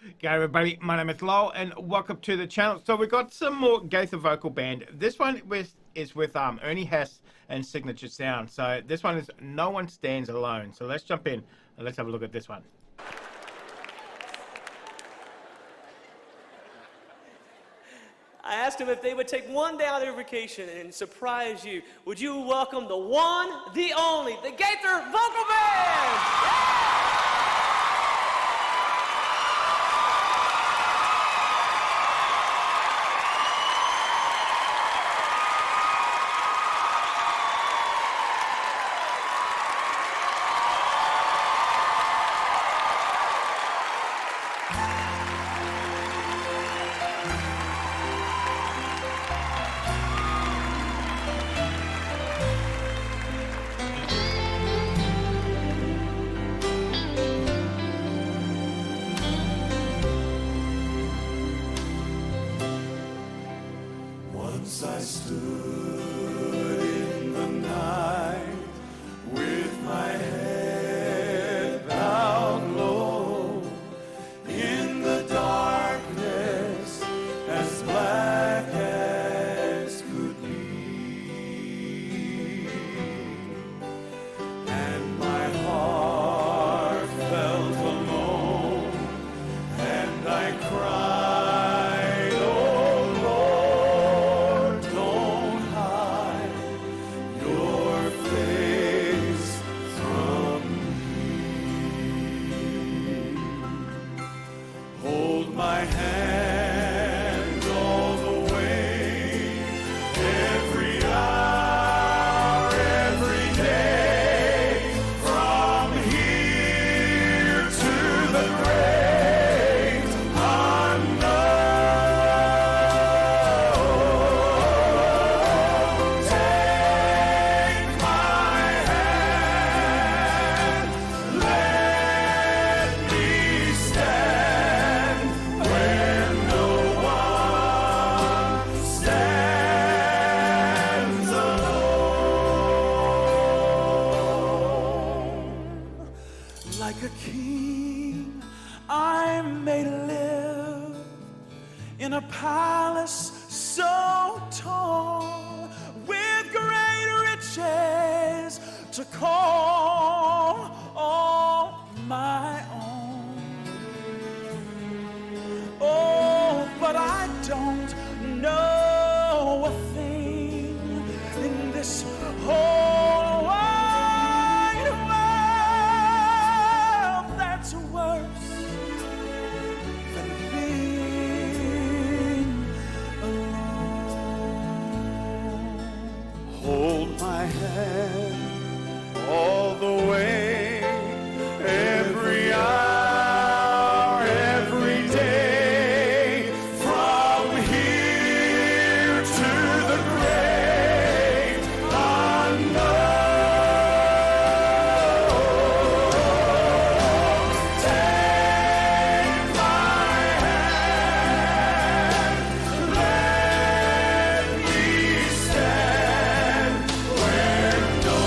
G'day everybody, my name is Lowell and welcome to the channel. So we've got some more GAITHER vocal band. This one is with Erine, Haase and Signature Sound. So this one is No One Stands Alone. So let's jump in and let's have a look at this one. I asked them if they would take one day out of their vacation and surprise you. Would you welcome the one, the only, the GAITHER Vocal Band? Once I stood in the night with my head bowed low in the darkness as black as could be, and my heart felt alone and I cried. Hold my hand all the way, every hour, every day, from here to the great unknown. Take my hand, let me stand. Like a king, I'm made to live in a palace so tall, with great riches to call all my own. Oh, but I don't know a thing in this whole wide world that's worse than being alone. Hold my hand all the way, every hour, every day, from here to the great unknown. Take my hand, let me stand where no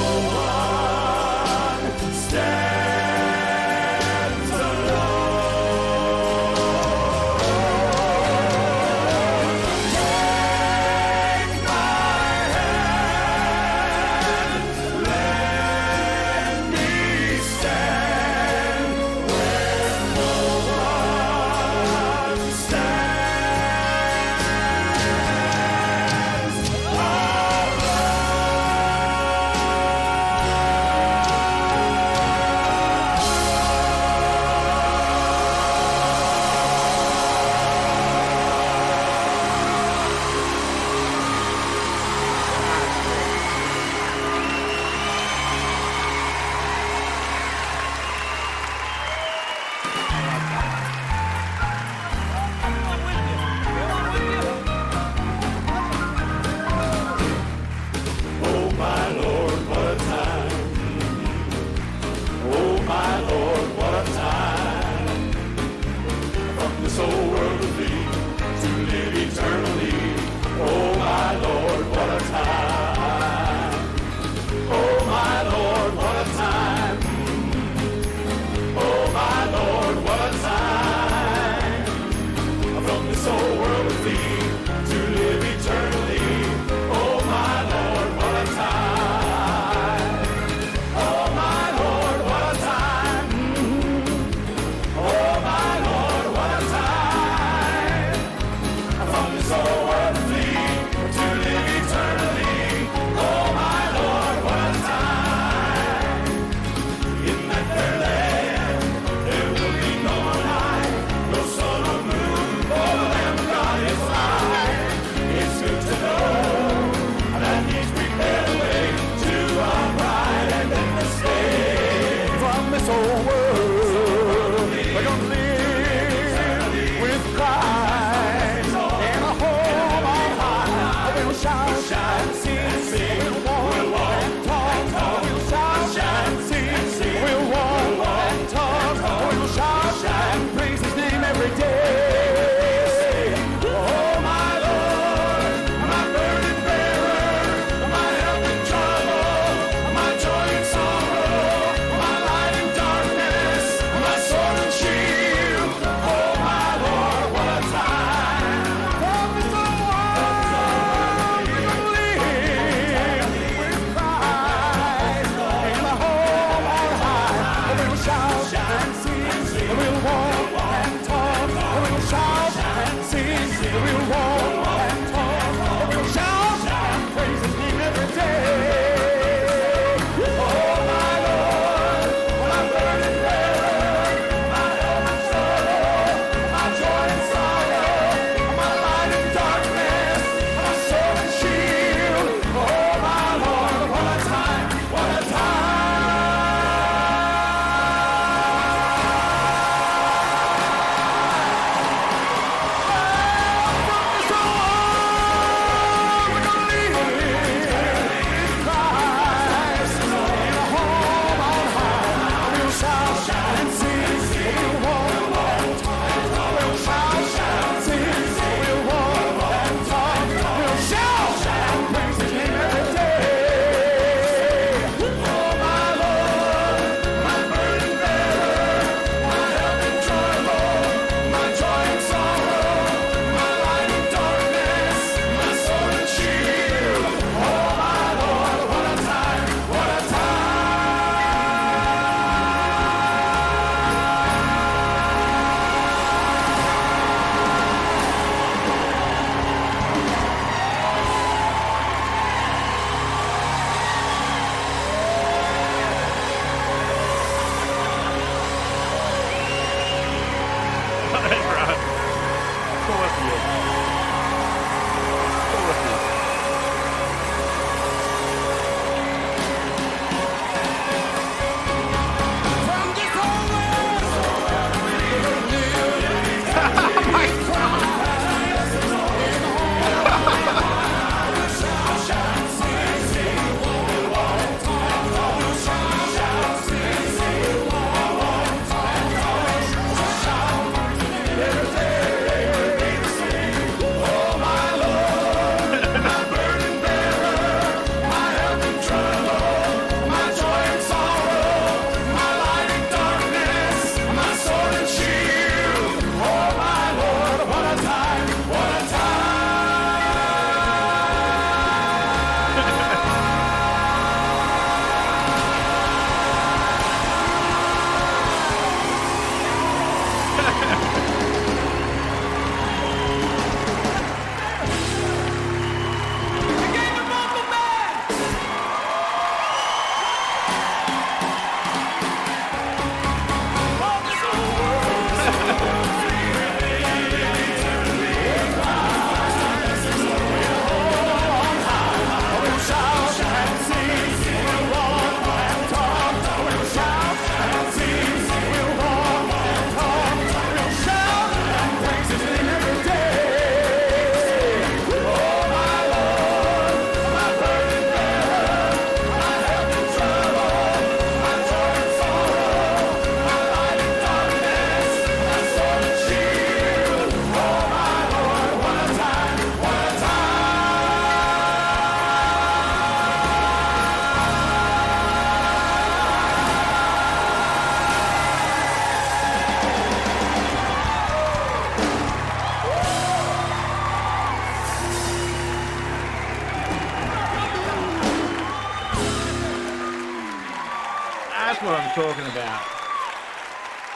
That's what I'm talking about.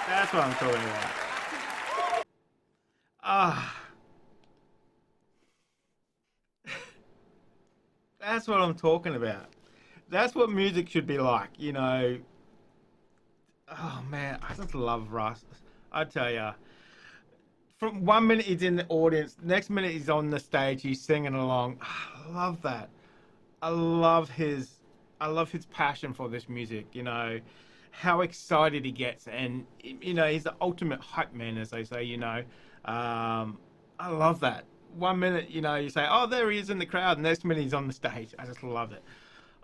That's what I'm talking about. Ah. That's what I'm talking about. That's what music should be like, you know. Oh man, I just love Russ. I tell ya. From 1 minute he's in the audience, next minute he's on the stage, he's singing along. I love that. I love his passion for this music, you know, how excited he gets, and you know, he's the ultimate hype man, as they say, you know. I love that. 1 minute, you know, you say, oh, there he is in the crowd, and next minute he's on the stage. I just love it.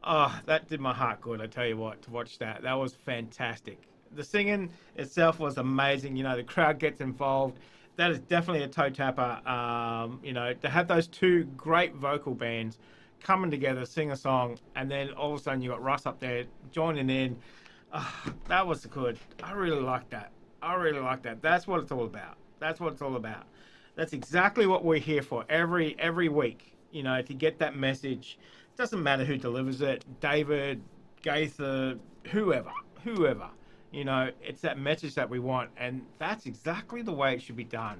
Oh, that did my heart good, I tell you what, to watch that. That was fantastic. The singing itself was amazing. You know, the crowd gets involved. That is definitely a toe tapper. You know, to have those two great vocal bands coming together, sing a song, and then all of a sudden you got Russ up there joining in. That was good. I really like that. I really like that. That's what it's all about. That's what it's all about. That's exactly what we're here for every week. You know, to get that message. It doesn't matter who delivers it, David, Gaither, whoever. You know, it's that message that we want, and that's exactly the way it should be done.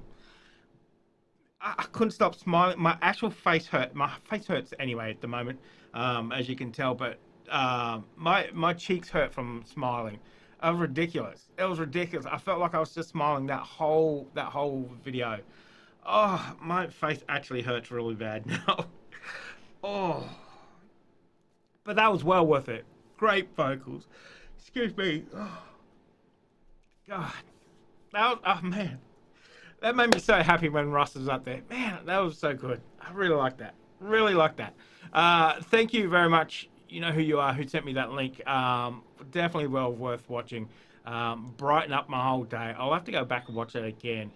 I couldn't stop smiling. My actual face hurt. My face hurts anyway at the moment, as you can tell. But my cheeks hurt from smiling. It was ridiculous. It was ridiculous. I felt like I was just smiling that whole video. Oh, my face actually hurts really bad now. Oh, but that was well worth it. Great vocals. Excuse me. Oh, God, that was, oh man. That made me so happy when Russ was up there. Man, that was so good. I really like that. Really like that. Thank you very much. You know who you are, who sent me that link. Definitely well worth watching. Brighten up my whole day. I'll have to go back and watch it again.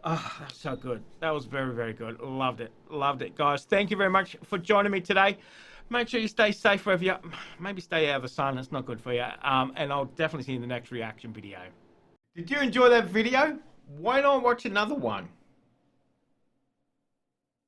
Oh, that's so good. That was very, very good. Loved it. Loved it. Guys, thank you very much for joining me today. Make sure you stay safe wherever you are. Maybe stay out of the sun. It's not good for you. And I'll definitely see you in the next reaction video. Did you enjoy that video? Why not watch another one?